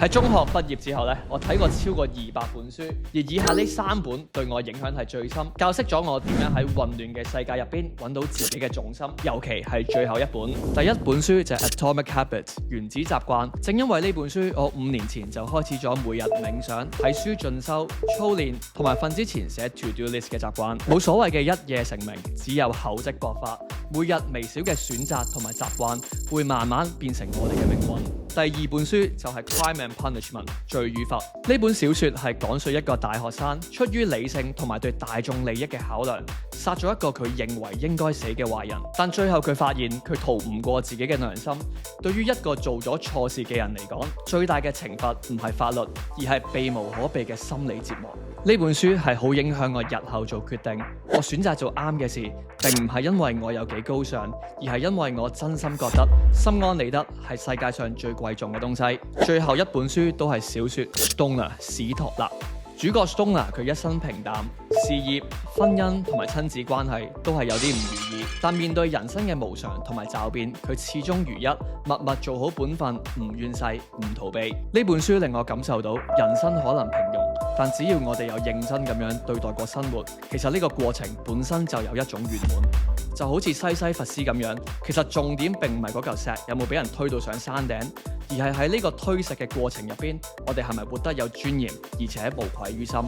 喺中學畢業之後咧，我睇過超過200本書，而以下呢3本對我影響係最深，教識咗我點樣喺混亂嘅世界入邊揾到自己嘅重心。尤其係最後一本，第一本書就係 Atomic Habits 原子習慣。正因為呢本書，我5年前就開始咗每日冥想、睇書進修、操練同埋瞓之前寫 to do list 嘅習慣。冇所謂嘅一夜成名，只有厚積薄發。每日微小嘅選擇同埋習慣，會慢慢變成我哋嘅命運。第二本書就係 Crime and Punishment 罪與罰。呢本小說係講述一個大學生出於理性同埋對大眾利益嘅考量，殺咗一個佢認為應該死嘅壞人，但最後佢發現佢逃唔過自己嘅良心。對於一個做咗錯事嘅人嚟講，最大嘅懲罰唔係法律，而係避無可避嘅心理折磨。呢本書係好影響我日後做決定。我選擇做啱嘅事，並唔係因為我有幾高尚，而係因為我真心覺得心安理得係世界上最貴重嘅東西。最後一本書都係小說 Stoner 史托納。主角 Stoner 佢一生平淡，事業、婚姻同埋親子關係都係有啲唔如意，但面對人生嘅無常同埋驟變，佢始終如一，默默做好本分，唔怨世，唔逃避。呢本書令我感受到人生可能平庸，但只要我哋有認真咁樣對待過生活，其實呢個過程本身就有一種圓滿。就好似西西弗斯咁樣，其實重點並唔係嗰嚿石有冇俾人推到上山頂，而係喺呢個推石嘅過程入邊，我哋係咪活得有尊嚴，而且無愧於心。